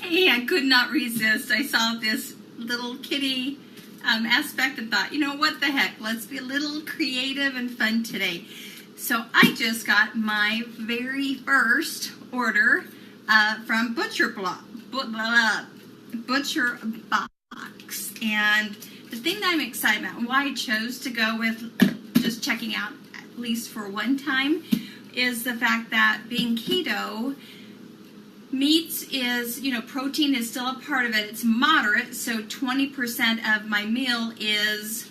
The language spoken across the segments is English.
Hey, I could not resist. I saw this little kitty aspect and thought, you know what the heck, let's be a little creative and fun today. So I just got my very first order from Butcher Box. And the thing that I'm excited about and why I chose to go with just checking out at least for one time is the fact that being keto, meats is, protein is still a part of it. It's moderate, so 20% of my meal is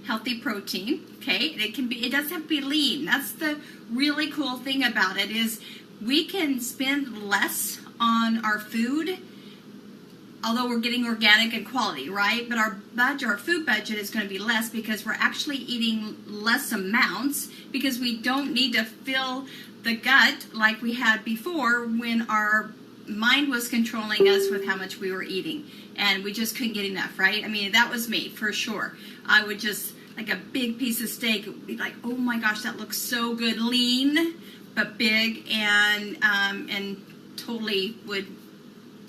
healthy protein. Okay, it doesn't have to be lean. That's the really cool thing about it is we can spend less on our food, although we're getting organic and quality, right? But our food budget is going to be less because we're actually eating less amounts because we don't need to fill the gut like we had before when our mind was controlling us with how much we were eating and we just couldn't get enough, right? I mean, that was me for sure. I would just, like a big piece of steak, it would be like, oh my gosh, that looks so good, lean but big, and totally would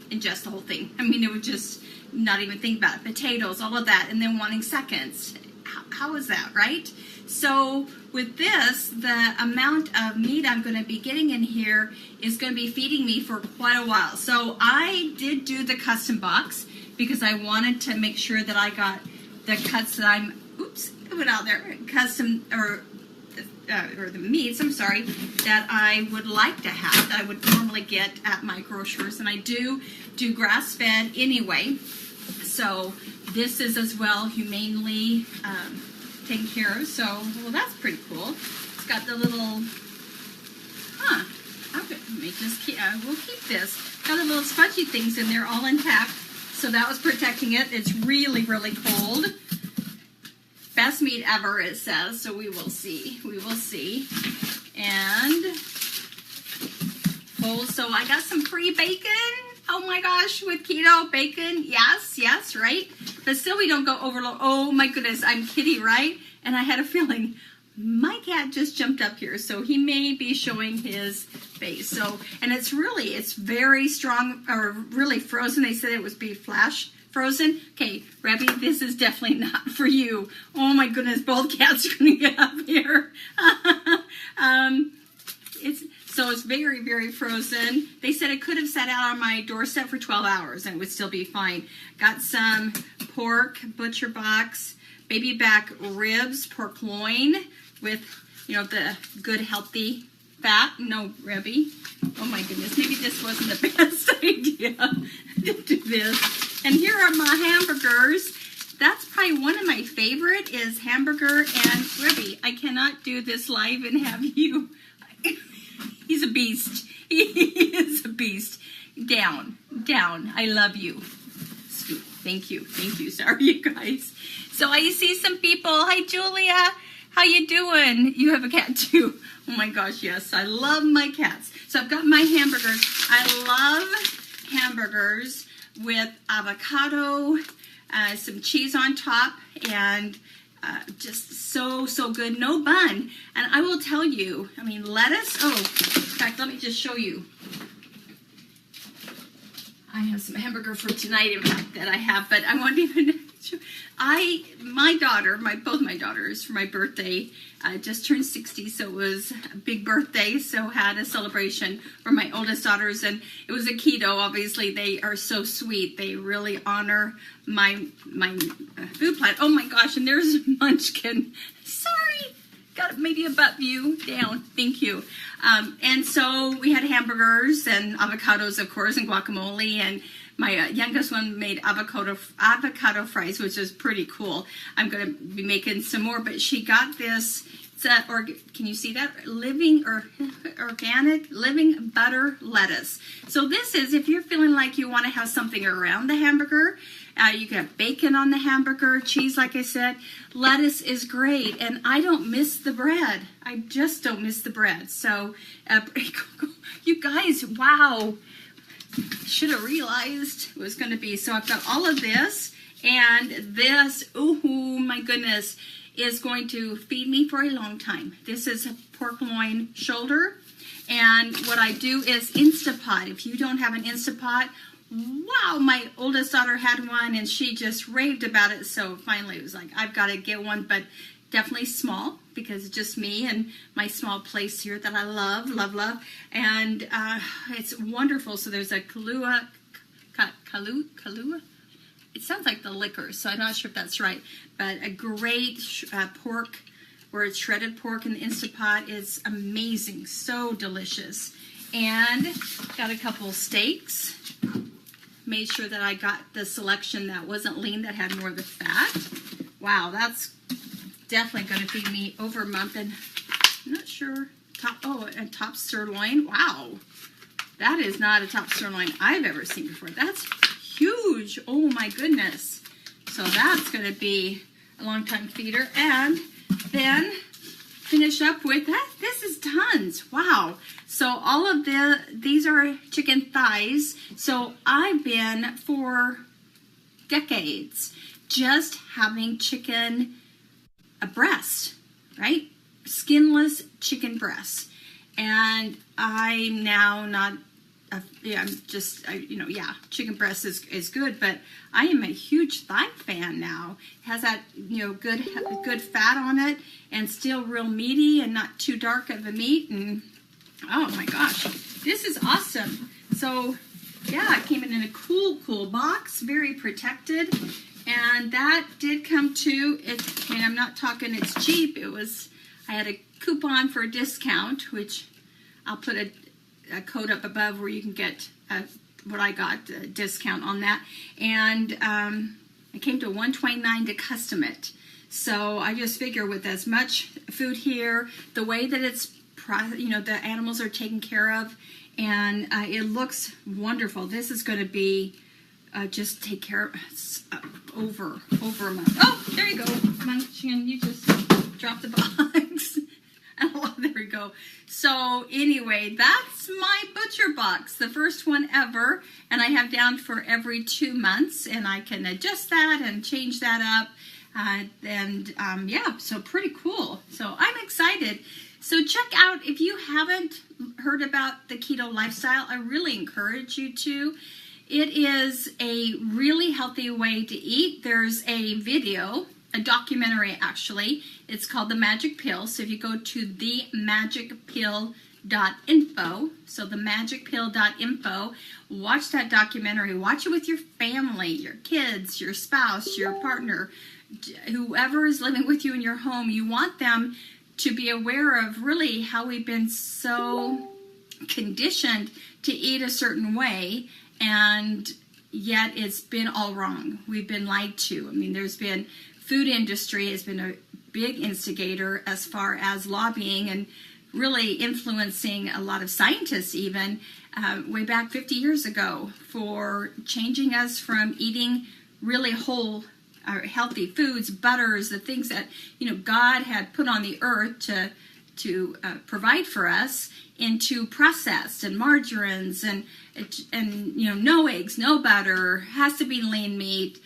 ingest the whole thing. I mean, it would just not even think about it. Potatoes, all of that, and then wanting seconds. How is that, right? So with this, the amount of meat I'm going to be getting in here is going to be feeding me for quite a while. So I did do the custom box because I wanted to make sure that I got the cuts that I'm, it went out there, custom, or the meats, that I would like to have, that I would normally get at my grocers. And I do grass-fed anyway. So this is as well humanely taken care of. So, well, that's pretty cool. It's got the little, we'll keep this. Got the little spongy things in there all intact. So that was protecting it. It's really, really cold. Best meat ever, it says, so we will see. We will see. And so I got some free bacon. Oh my gosh, with keto bacon. Yes, right? But still we don't go overload. Oh my goodness, I'm kidding, right? And I had a feeling my cat just jumped up here, so he may be showing his face. So, and it's very strong, or really frozen. They said it was be flash frozen. Okay, Rebby, this is definitely not for you. Oh my goodness, both cats are going to get up here. It's very, very frozen. They said it could have sat out on my doorstep for 12 hours and it would still be fine. Got some pork, Butcher Box, baby back ribs, pork loin with, the good healthy fat. No, Rebby. Oh my goodness, maybe this wasn't the best idea to do this. And here are my hamburgers. That's probably one of my favorite is hamburger and Rebby. I cannot do this live and have you. He's a beast. He is a beast. Down. I love you. Sweet. Thank you. Sorry, you guys. So I see some people. Hi, Julia. How you doing? You have a cat too. Oh my gosh, yes. I love my cats. So I've got my hamburgers. I love hamburgers with avocado, some cheese on top, and just so good. No bun. And I will tell you, lettuce. Oh, in fact, let me just show you. I have some hamburger for tonight, in fact, that I have, but I won't even show. Both my daughters, for my birthday, just turned 60, so it was a big birthday, so had a celebration for my oldest daughters, and it was a keto. Obviously, they are so sweet. They really honor my food plan. Oh my gosh, and there's Munchkin. Sorry, got maybe a butt view down. Thank you. And so we had hamburgers and avocados, of course, and guacamole, and my youngest one made avocado fries, which is pretty cool. I'm going to be making some more, but she got this. Can you see that? Organic living butter lettuce. So this is, if you're feeling like you want to have something around the hamburger, you can have bacon on the hamburger, cheese, like I said. Lettuce is great, and I don't miss the bread. I just don't miss the bread. So, you guys, wow. Should have realized it was going to be. So I've got all of this, and this, oh my goodness, is going to feed me for a long time. This is a pork loin shoulder, And what I do is Instapot. If you don't have an Instapot, wow, my oldest daughter had one and she just raved about it. So finally it was like, I've got to get one, but definitely small because it's just me and my small place here that I love, love, love. And it's wonderful. So there's a Kahlua. It sounds like the liquor, so I'm not sure if that's right. But a great pork, where it's shredded pork in the Instapot is amazing, so delicious. And got a couple steaks. Made sure that I got the selection that wasn't lean, that had more of the fat. Wow, that's definitely going to feed me over a month. And I'm not sure. A top sirloin. Wow, that is not a top sirloin I've ever seen before. That's huge. Oh my goodness. So that's going to be a long time feeder. And then finish up with that. This is tons. Wow. So all of these are chicken thighs. So I've been for decades just having chicken breast, right? Skinless chicken breast. And I'm now not, chicken breast is good, but I am a huge thigh fan now. It has that, good fat on it and still real meaty and not too dark of a meat. And oh my gosh, this is awesome. So yeah, it came in a cool box, very protected. And that did come to it. And I'm not talking it's cheap. I had a coupon for a discount, which I'll put a code up above where you can get what I got, a discount on that. And it came to $129 to custom it. So I just figure with as much food here, the way that it's, the animals are taken care of, and it looks wonderful. This is going to be just take care of over a month. Oh, there you go, Munchkin. You just dropped the box. Oh, there we go. So anyway, that's my butcher box, the first one ever, and I have down for every 2 months, and I can adjust that and change that up. So pretty cool. So I'm excited. So check out, if you haven't heard about the keto lifestyle, I really encourage you to. It is a really healthy way to eat. There's a video, a documentary actually. It's called The Magic Pill. So if you go to themagicpill.info, so themagicpill.info, watch that documentary. Watch it with your family, your kids, your spouse, your partner, whoever is living with you in your home. You want them to be aware of really how we've been so conditioned to eat a certain way, and yet it's been all wrong. We've been lied to. I mean, there's been food industry has been a big instigator as far as lobbying and really influencing a lot of scientists even way back 50 years ago for changing us from eating really whole healthy foods, butters, the things that God had put on the earth to provide for us, into processed and margarines and no eggs, no butter, has to be lean meat.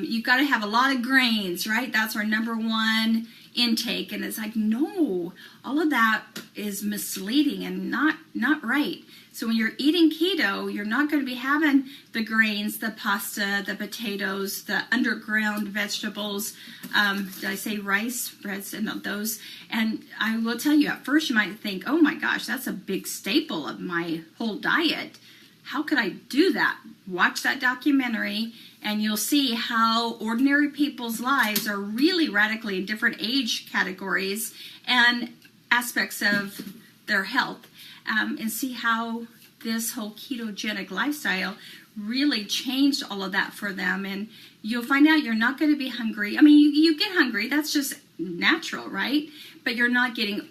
You've got to have a lot of grains, right? That's our number one intake. And it's like, no, all of that is misleading and not right. So when you're eating keto, you're not going to be having the grains, the pasta, the potatoes, the underground vegetables. Did I say rice, breads, and those? And I will tell you, at first you might think, oh my gosh, that's a big staple of my whole diet. How could I do that? Watch that documentary and you'll see how ordinary people's lives are really radically in different age categories and aspects of their health, and see how this whole ketogenic lifestyle really changed all of that for them. And you'll find out you're not going to be hungry. I mean, you get hungry. That's just natural, right? But you're not getting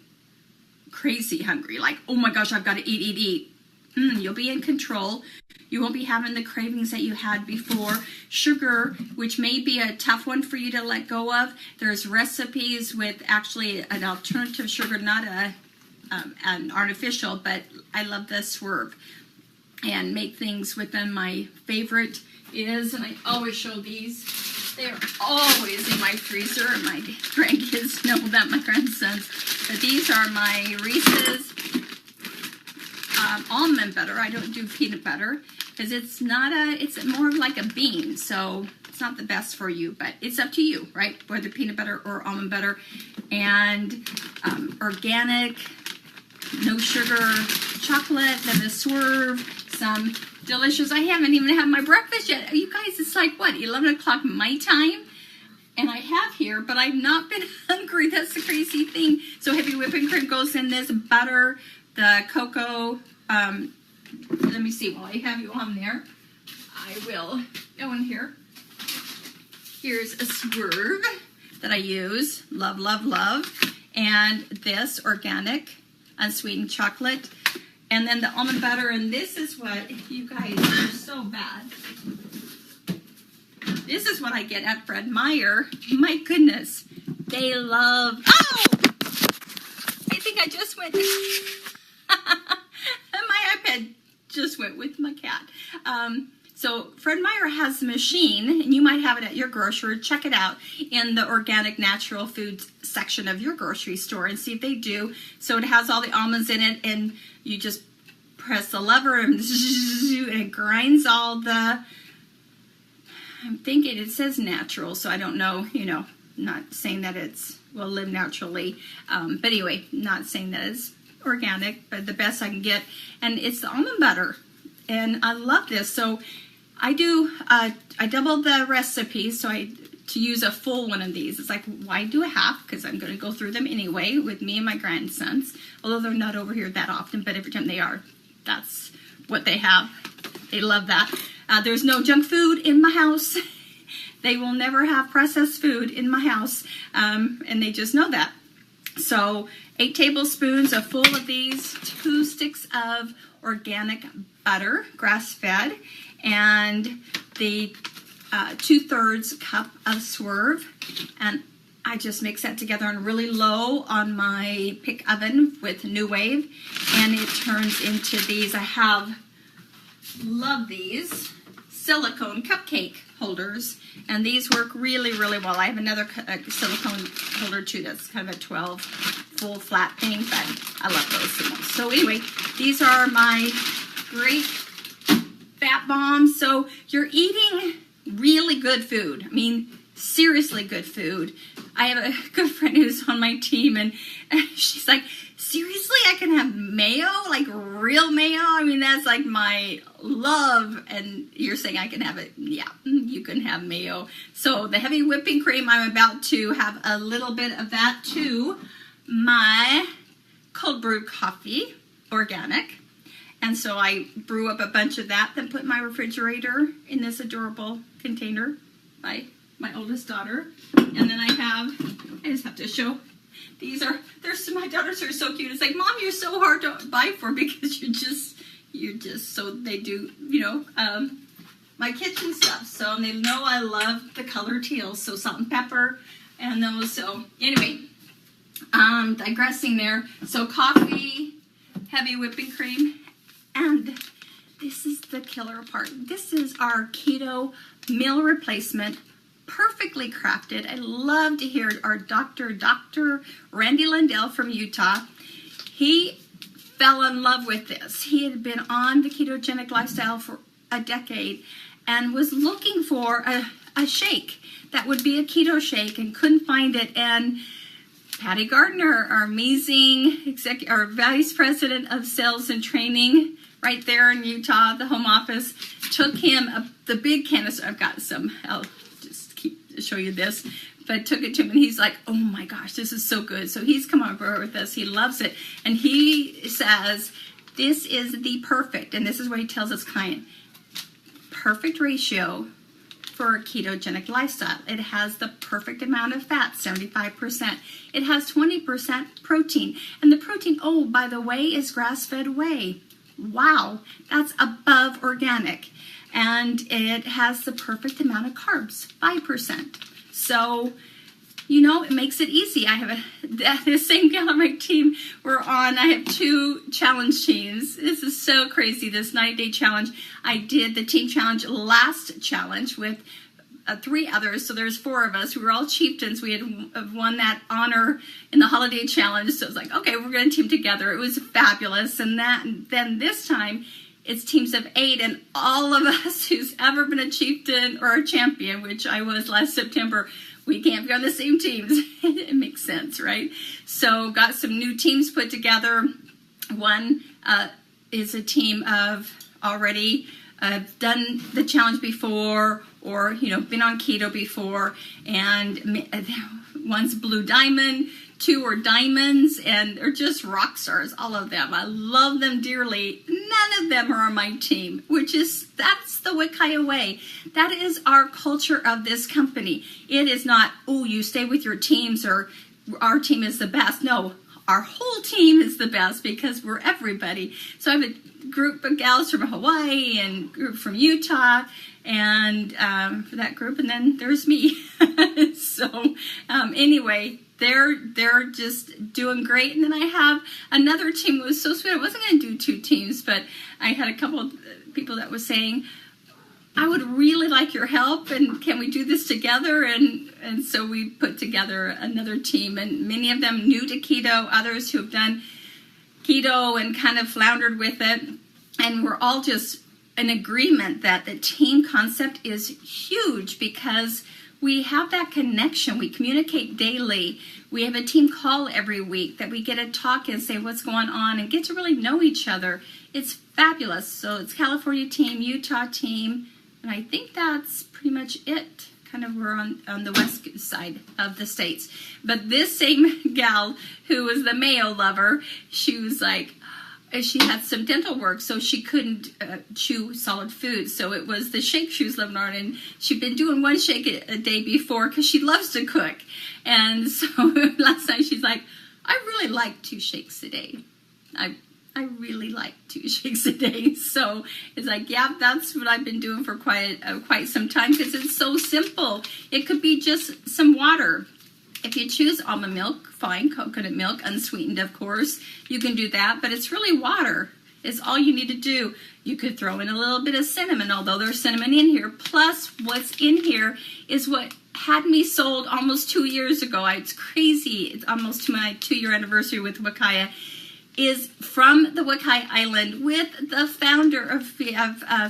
crazy hungry. Like, oh my gosh, I've got to eat. You'll be in control. You won't be having the cravings that you had before. Sugar, which may be a tough one for you to let go of. There's recipes with actually an alternative sugar, not an artificial, but I love the Swerve and make things with them. My favorite is, and I always show these, they're always in my freezer, and my grandkids know that, my grandsons, but these are my Reese's almond butter. I don't do peanut butter because it's more of like a bean, so it's not the best for you, but it's up to you, right? Whether peanut butter or almond butter. And organic, no sugar chocolate, then the Swerve, some delicious. I haven't even had my breakfast yet. You guys, it's like, what, 11 o'clock my time? And I have here, but I've not been hungry. That's the crazy thing. So heavy whipping cream goes in this, butter, the cocoa. Let me see, while I have you on there, I will go in here. Here's a Swerve that I use. Love, love, love. And this organic unsweetened chocolate. And then the almond butter. And this is what, you guys are so bad. This is what I get at Fred Meyer. My goodness. They love... Oh! I think I just went... My iPad just went with my cat. So Fred Meyer has a machine, and you might have it at your grocery. Check it out in the organic natural foods section of your grocery store and see if they do. So it has all the almonds in it, and you just press the lever and it grinds all the... I'm thinking it says natural, so I don't know, not saying that will live naturally. But anyway, not saying that it's organic, but the best I can get. And it's the almond butter. And I love this. So I do, I doubled the recipe to use a full one of these. It's like, why do a half? Because I'm going to go through them anyway with me and my grandsons. Although they're not over here that often, but every time they are, that's what they have. They love that. There's no junk food in my house. They will never have processed food in my house, and they just know that. So 8 tablespoons of full of these, 2 sticks of organic butter, grass-fed, and the 2/3 cup of Swerve. And I just mix that together on really low on my pick oven with New Wave, and it turns into these. Love these silicone cupcake holders, and these work really, really well. I have another silicone holder too that's kind of a 12 full flat thing, but I love those the most. So anyway, these are my great fat bombs. So you're eating really good food. I mean, seriously good food. I have a good friend who's on my team, and she's like, seriously, I can have mayo? Like real mayo? I mean, that's like my love. And you're saying I can have it? Yeah, you can have mayo. So the heavy whipping cream, I'm about to have a little bit of that to my cold brew coffee, organic. And so I brew up a bunch of that, then put in my refrigerator in this adorable container by my oldest daughter. And then I just have to show, my daughters are so cute. It's like, Mom, you're so hard to buy for because you're just so, they do, my kitchen stuff. So they know I love the color teal, so salt and pepper and those. So anyway, digressing there. So coffee, heavy whipping cream, and this is the killer part. This is our keto meal replacement, perfectly crafted. I love to hear our Dr. Randy Lindell from Utah. He fell in love with this. He had been on the ketogenic lifestyle for a decade and was looking for a shake that would be a keto shake and couldn't find it. And Patty Gardner, our amazing our vice president of sales and training right there in Utah, the home office, took him the big canister. I've got some, I'll just show you this, but took it to him and he's like, oh my gosh, this is so good. So he's come on board with us. He loves it. And he says, this is the perfect, and this is what he tells his client, perfect ratio for a ketogenic lifestyle. It has the perfect amount of fat, 75%. It has 20% protein. And the protein, oh, by the way, is grass-fed whey. Wow, that's above organic. And it has the perfect amount of carbs, 5%. So, it makes it easy. I have the same gal on my team I have 2 challenge teams. This is so crazy, this 90-day challenge. I did the team challenge last challenge with three others, so there's four of us. We were all chieftains. We had won that honor in the holiday challenge, so it was like, okay, we're going to team together. It was fabulous. And then this time, it's teams of 8, and all of us who's ever been a chieftain or a champion, which I was last September, we can't be on the same teams. It makes sense, right? So got some new teams put together. One is a team of already done the challenge before, or been on keto before, and one's blue diamond, 2 are diamonds, and they're just rock stars, all of them. I love them dearly. None of them are on my team, that's the Wakaya way. That is our culture of this company. It is not, oh, you stay with your teams, or our team is the best. No, our whole team is the best because we're everybody. So I have a group of gals from Hawaii and a group from Utah, and for that group, and then there's me. So anyway, they're just doing great. And then I have another team that was so sweet. I wasn't going to do 2 teams, but I had a couple of people that was saying, I would really like your help, and can we do this together? And so we put together another team, and many of them new to keto, others who have done keto and kind of floundered with it. And we're all just in agreement that the team concept is huge because we have that connection. We communicate daily. We have a team call every week that we get to talk and say what's going on and get to really know each other. It's fabulous. So it's California team, Utah team, and I think that's pretty much it. Kind of we're on the west side of the states. But this same gal who was the mayo lover, she was like, she had some dental work, so she couldn't chew solid food. So it was the shake she was living on, and she'd been doing 1 shake a day before because she loves to cook. And so last night she's like, I really like 2 shakes a day. I really like 2 shakes a day. So it's like, yeah, that's what I've been doing for quite some time because it's so simple. It could be just some water. If you choose almond milk, fine, coconut milk, unsweetened, of course, you can do that, but it's really water. It's all you need to do. You could throw in a little bit of cinnamon, although there's cinnamon in here. Plus, what's in here is what had me sold almost 2 years ago. It's crazy. It's almost to my 2-year anniversary with Wakaya. Is from the Wakai Island with the founder of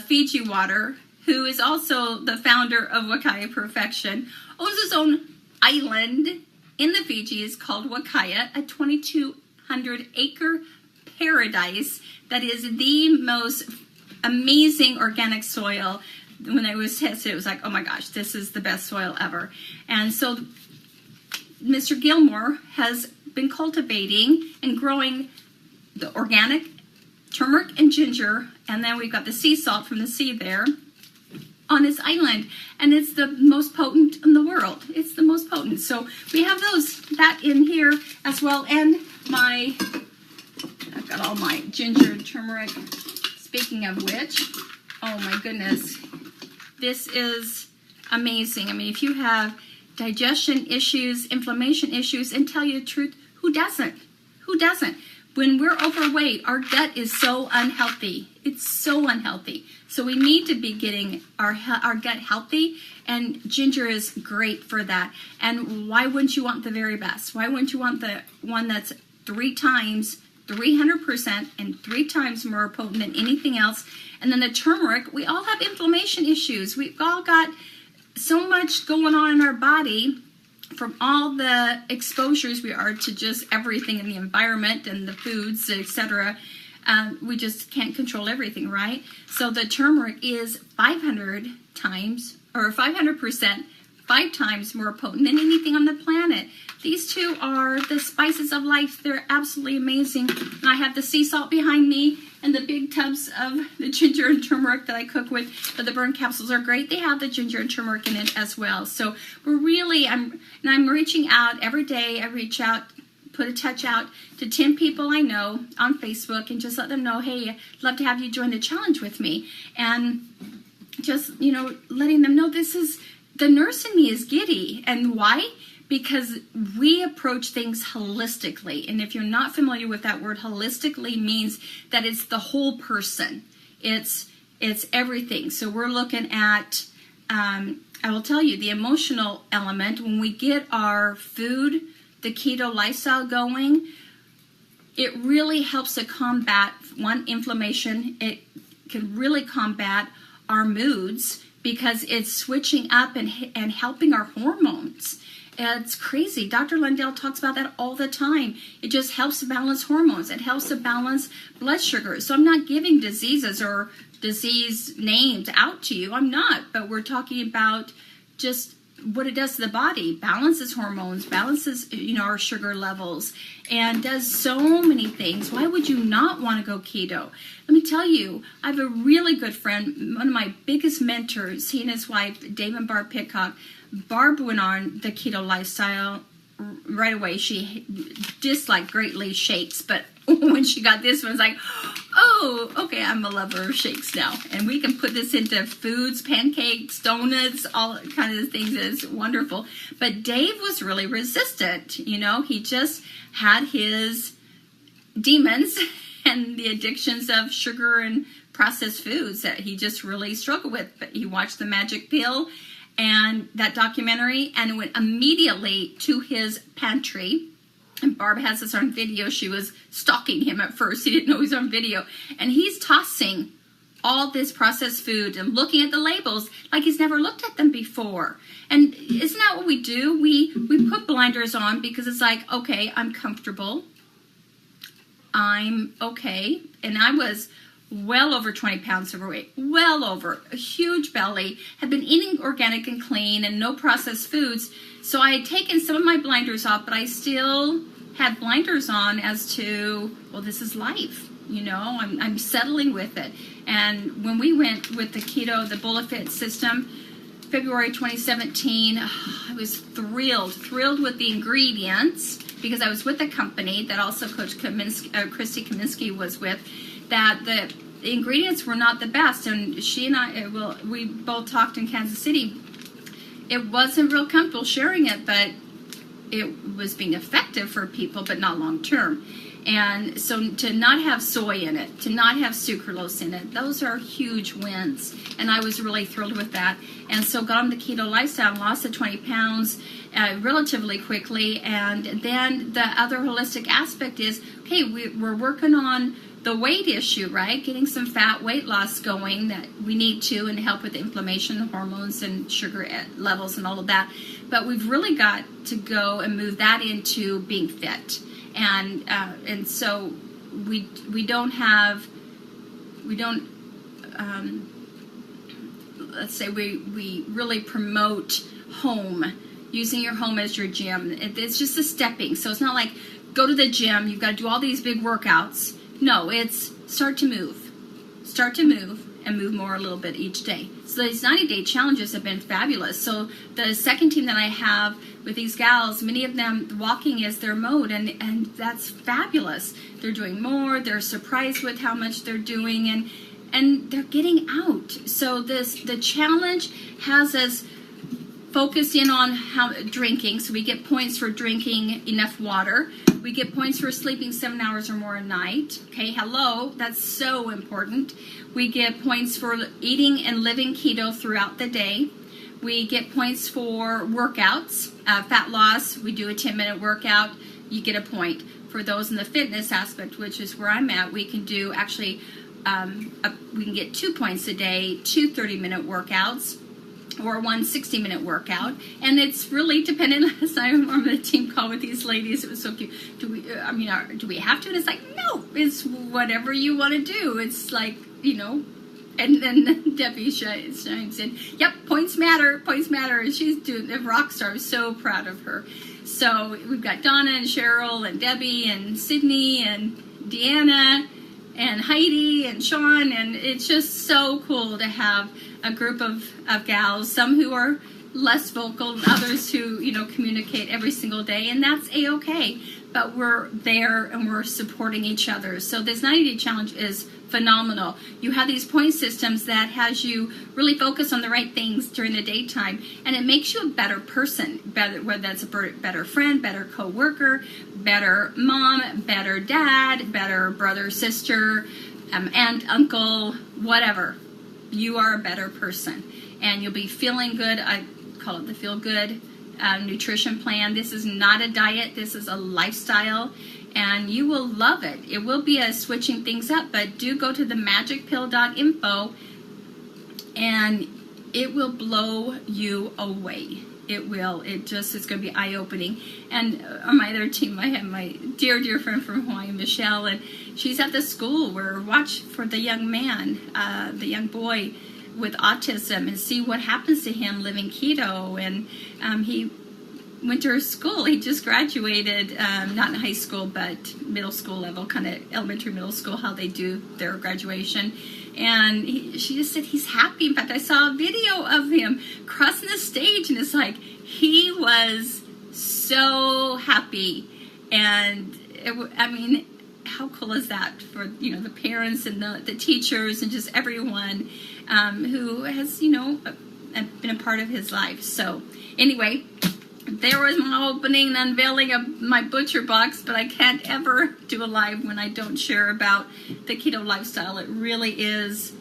Fiji Water, who is also the founder of Wakaya Perfection, owns his own island in the Fijis called Wakaya, a 2,200-acre paradise that is the most amazing organic soil. When it was tested, it was like, oh my gosh, this is the best soil ever. And so Mr. Gilmore has been cultivating and growing the organic turmeric and ginger, and then we've got the sea salt from the sea there on this island, and it's the most potent in the world. It's the most potent. So we have that in here as well, and I've got all my ginger and turmeric. Speaking of which, oh my goodness, this is amazing. I mean, if you have digestion issues, inflammation issues, and tell you the truth, who doesn't? Who doesn't? When we're overweight, our gut is so unhealthy. It's so unhealthy. So we need to be getting our gut healthy, and ginger is great for that. And why wouldn't you want the very best? Why wouldn't you want the one that's 3 times, 300%, and 3 times more potent than anything else? And then the turmeric, we all have inflammation issues. We've all got so much going on in our body from all the exposures we are to just everything in the environment and the foods, etc. We just can't control everything, right? So the turmeric is 500 times, or 500%, 5 times more potent than anything on the planet. These 2 are the spices of life. They're absolutely amazing. And I have the sea salt behind me and the big tubs of the ginger and turmeric that I cook with. But the burn capsules are great. They have the ginger and turmeric in it as well. So we're really, I'm reaching out every day. I reach out, put a touch out to 10 people I know on Facebook and just let them know, hey, I'd love to have you join the challenge with me. And just, letting them know this is, the nurse in me is giddy. And why? Because we approach things holistically. And if you're not familiar with that word, holistically means that it's the whole person. It's everything. So we're looking at I will tell you, the emotional element, when we get our food, the keto lifestyle going, it really helps to combat, one, inflammation. It can really combat our moods because it's switching up and helping our hormones. It's crazy. Dr. Lundell talks about that all the time. It just helps to balance hormones. It helps to balance blood sugar. So I'm not giving diseases or disease names out to you. I'm not. But we're talking about just what it does to the body. Balances hormones, balances, our sugar levels, and does so many things. Why would you not want to go keto? Let me tell you, I have a really good friend, one of my biggest mentors, he and his wife, Dave and Barb Pitcock. Barb went on the keto lifestyle right away. She disliked greatly shakes, but when she got this one, it's like, oh, okay, I'm a lover of shakes now. And we can put this into foods, pancakes, donuts, all kinds of things. It's wonderful. But Dave was really resistant. He just had his demons and the addictions of sugar and processed foods that he just really struggled with. But he watched The Magic Pill and that documentary and went immediately to his pantry. And Barb has this on video. She was stalking him at first. He didn't know he was on video. And he's tossing all this processed food and looking at the labels like he's never looked at them before. And isn't that what we do? We put blinders on because it's like, okay, I'm comfortable. I'm okay. And I was well over 20 pounds overweight, well over, a huge belly, had been eating organic and clean and no processed foods. So I had taken some of my blinders off, but I still had blinders on as to, well, this is life. I'm settling with it. And when we went with the keto, the BulletFit system, February 2017, I was thrilled with the ingredients because I was with a company that also Coach Christy Kaminsky was with, that the ingredients were not the best. And she and I, we both talked in Kansas City. It wasn't real comfortable sharing it, but it was being effective for people, but not long term. And so to not have soy in it, to not have sucralose in it, those are huge wins. And I was really thrilled with that. And so got on the keto lifestyle, lost the 20 pounds relatively quickly. And then the other holistic aspect is, okay, we're working on the weight issue, right? Getting some fat weight loss going that we need to, and help with the inflammation, the hormones and sugar levels and all of that. But we've really got to go and move that into being fit. And so we don't let's say we really promote home, using your home as your gym. It's just a stepping. So it's not like go to the gym, you've got to do all these big workouts. No, it's start to move and move more a little bit each day. So these 90-day challenges have been fabulous. So the second team that I have with these gals, many of them, walking is their mode, and that's fabulous. They're doing more, they're surprised with how much they're doing, and they're getting out. So the challenge has us focus in on drinking. So we get points for drinking enough water. We get points for sleeping 7 hours or more a night. Okay, hello, that's so important. We get points for eating and living keto throughout the day. We get points for workouts, fat loss. We do a 10-minute workout. You get a point. For those in the fitness aspect, which is where I'm at, we can do actually, we can get 2 points a day, 2 30-minute workouts, or one 60-minute workout, and it's really dependent. Last time I'm on a team call with these ladies, it was so cute. Do we have to? And it's like, no, it's whatever you want to do. It's like, and then Debbie chimes in, yep, points matter, and she's doing a rock star. I'm so proud of her. So we've got Donna and Cheryl and Debbie and Sydney and Deanna and Heidi and Sean, and it's just so cool to have a group of gals, some who are less vocal and others who, communicate every single day, and that's A-okay. But we're there and we're supporting each other. So this 90-day challenge is phenomenal. You have these point systems that has you really focus on the right things during the daytime, and it makes you a better person, whether that's a better friend, better co-worker, better mom, better dad, better brother, sister, aunt, uncle, whatever. You are a better person. and you'll be feeling good. I call it the Feel Good nutrition plan. This is not a diet. This is a lifestyle, and you will love it. It will be a switching things up, but do go to themagicpill.info, and it will blow you away. It will. It just is going to be eye-opening. And on my other team, I have my dear friend from Hawaii, Michelle, and she's at the school where watch for the young man, the young boy with autism, and see what happens to him living keto. And he went to her school. He just graduated, not in high school, but middle school level, kind of elementary, middle school, how they do their graduation. And she just said he's happy. In fact, I saw a video of him crossing the stage, and it's like he was so happy. And I mean, how cool is that for the parents and the teachers and just everyone who has been a part of his life. So anyway, there was my opening and unveiling of my butcher box, but I can't ever do a live when I don't share about the keto lifestyle. It really is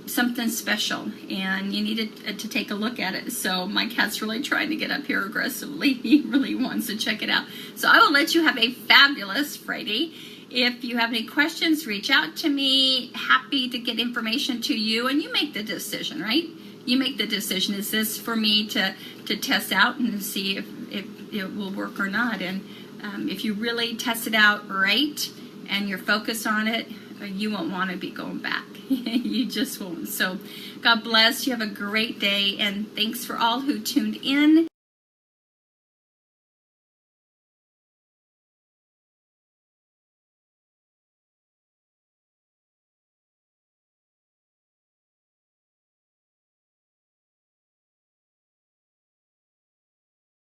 something special, and you need to take a look at it. So my cat's really trying to get up here aggressively. He really wants to check it out. So I will let you have a fabulous Friday. If you have any questions, reach out to me. Happy to get information to you, and you make the decision, right? You make the decision. Is this for me to test out and see if it will work or not? And if you really test it out right and you're focused on it, you won't want to be going back. You just won't. So God bless. You have a great day, and thanks for all who tuned in.